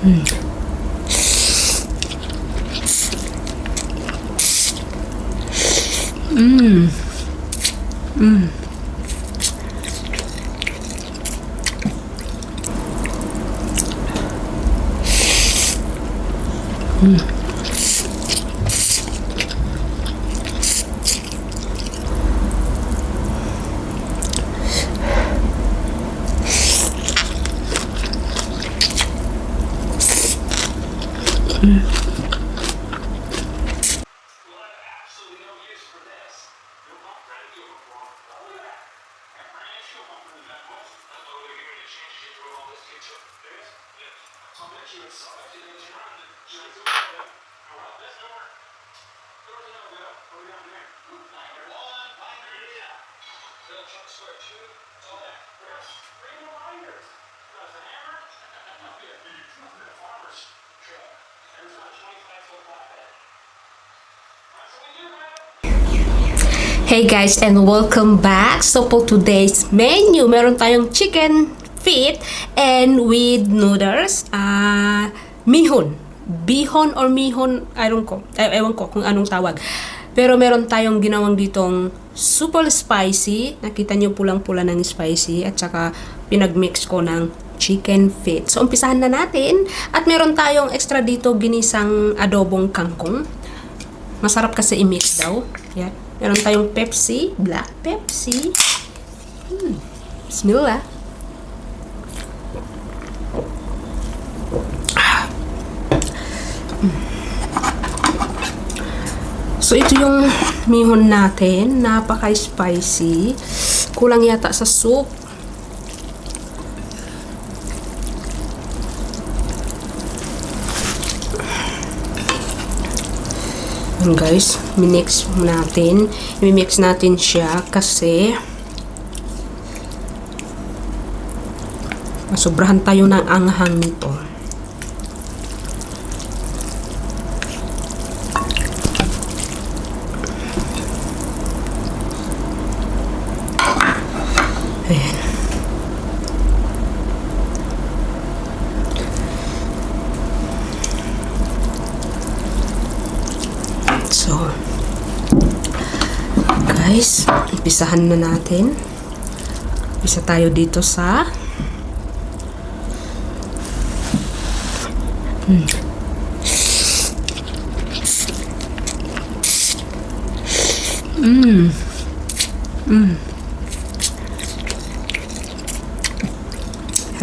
Mm. Mm. Mm. Mm. Hey guys, and welcome back. So for today's menu, meron tayong chicken feet and with noodles, mihon. Bihon or mihon, ewan ko kung anong tawag. Pero meron tayong ginawang ditong super spicy. Nakita nyo pulang-pula ng spicy. At saka pinagmix ko ng chicken feet. So umpisahan na natin. At meron tayong extra dito ginisang adobong kangkung. Masarap kasi i-mix daw. Yan. Meron tayong Pepsi, black Pepsi. Bismillah. So ito yung mihon natin, napaka-spicy. Kulang yata sa soup. Guys, minix natin. I-mix natin siya kasi sobrahan tayo ng anghang nito. Ayan. So, guys, umpisahan na natin. Umpisa tayo dito sa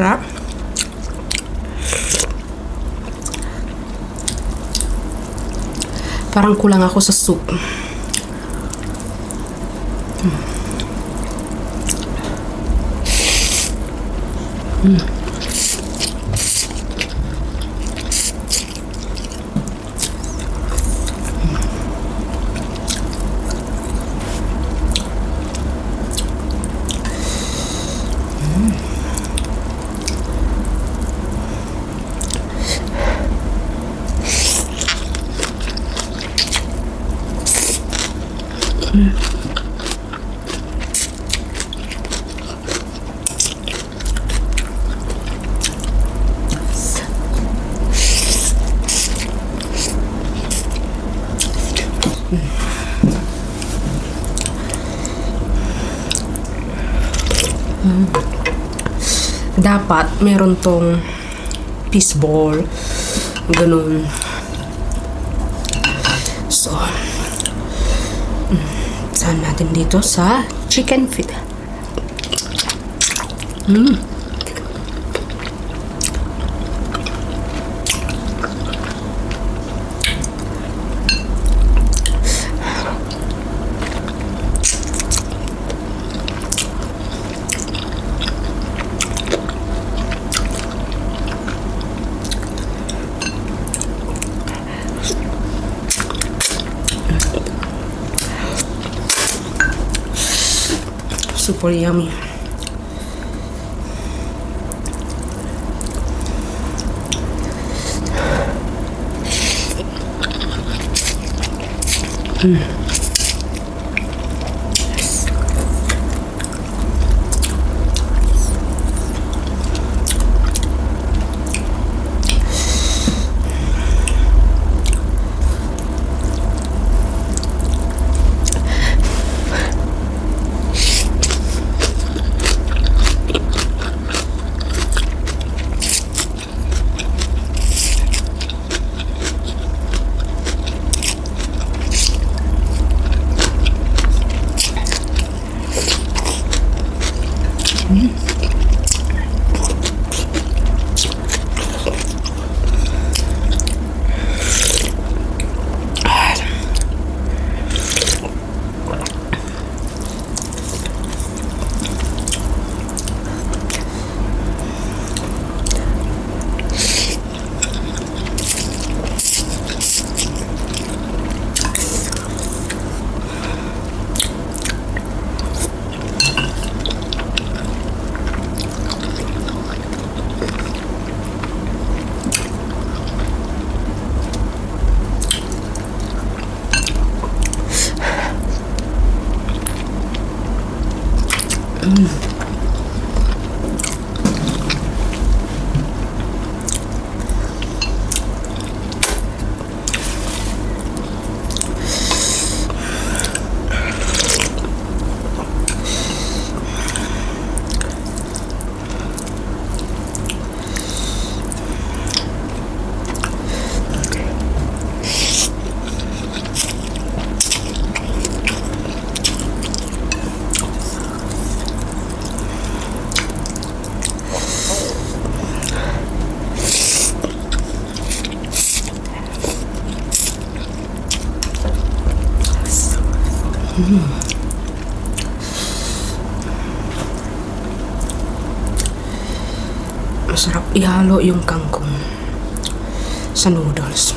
Harap. Parang kulang ako sa soup. Dapat meron tong fishball, ganun. So, saan natin dito sa chicken feet. Super yummy. Masarap ihalo yung kangkong sa noodles.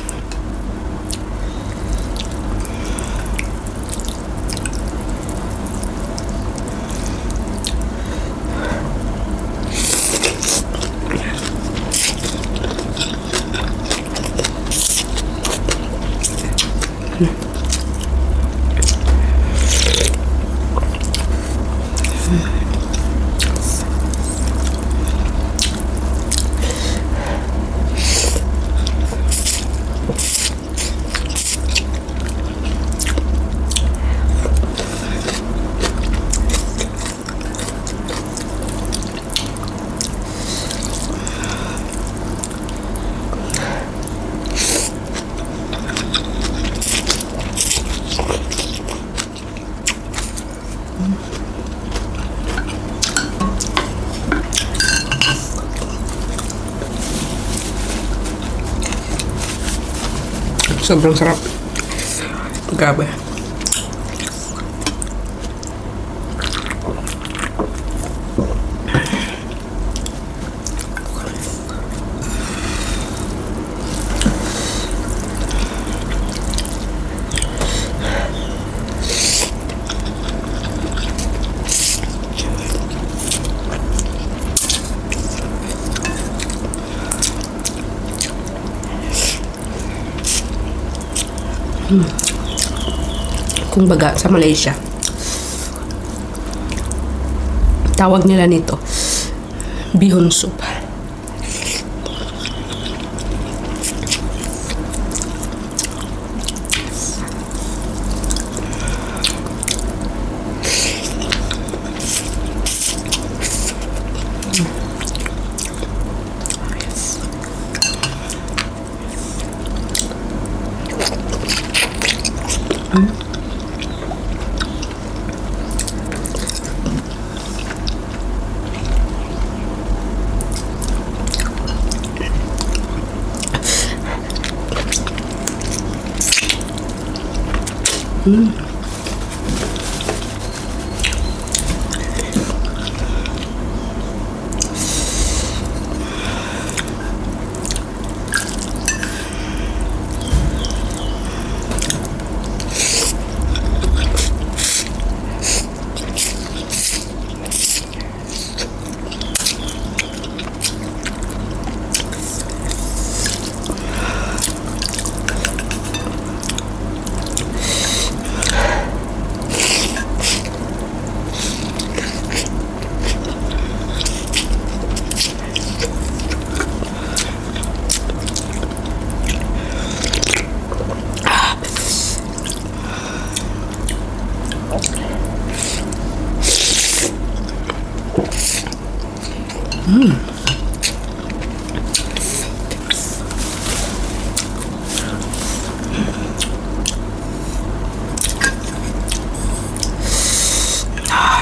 Sobrang sarap. Grabe. Kung baga sa Malaysia, tawag nila nito bihon soup.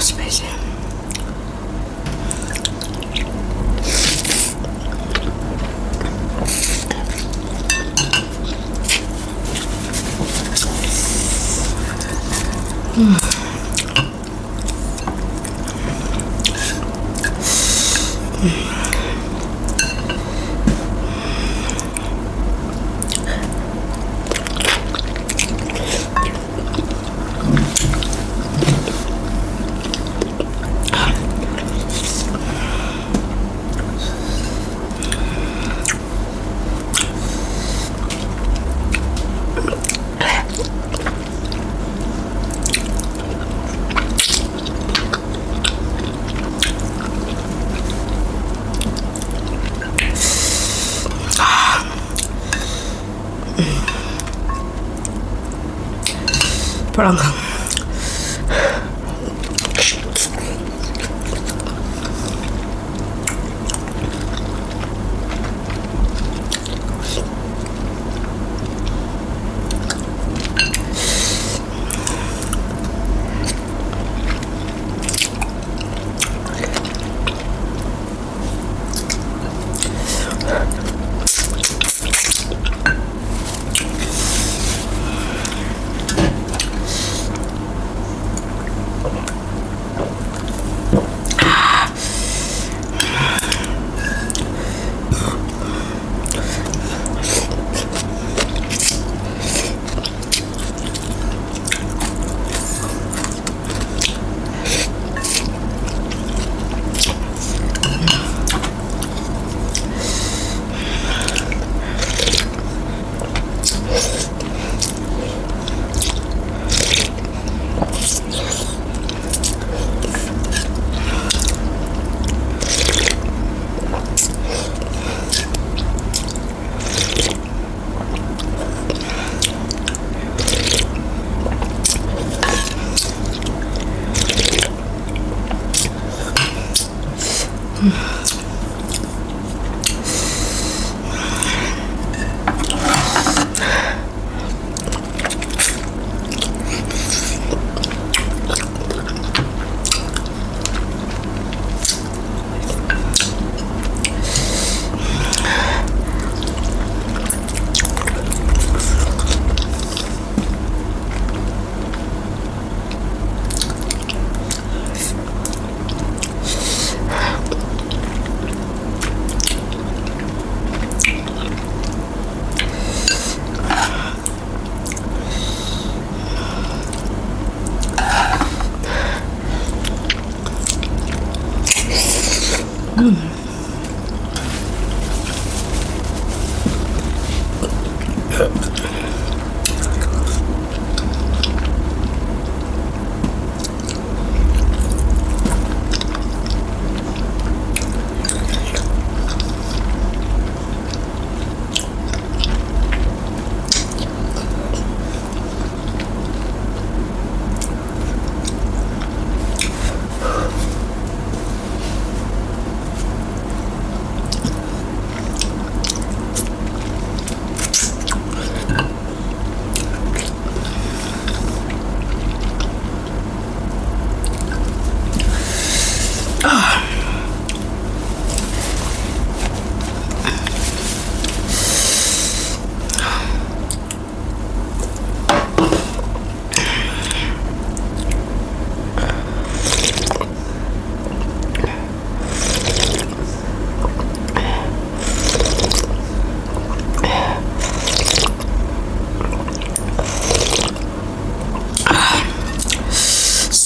Spicy. Parang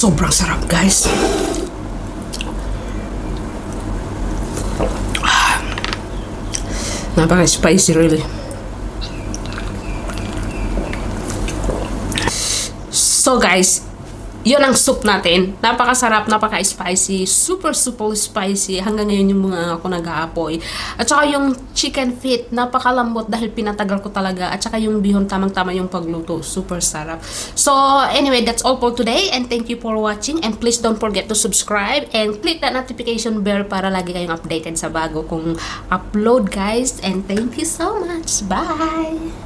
Sobrang sarap, guys. Napaka-spicy, really. So, guys, yun ang soup natin. Napakasarap, napaka-spicy, super spicy. Hanggang ngayon yung mga ako nag-aapoy. At saka yung chicken feet, napakalambot dahil pinatagal ko talaga. At saka yung bihon, tamang-tama yung pagluto. Super sarap. So, anyway, that's all for today. And thank you for watching. And please don't forget to subscribe. And click that notification bell para lagi kayong updated sa bago kong upload, guys. And thank you so much. Bye!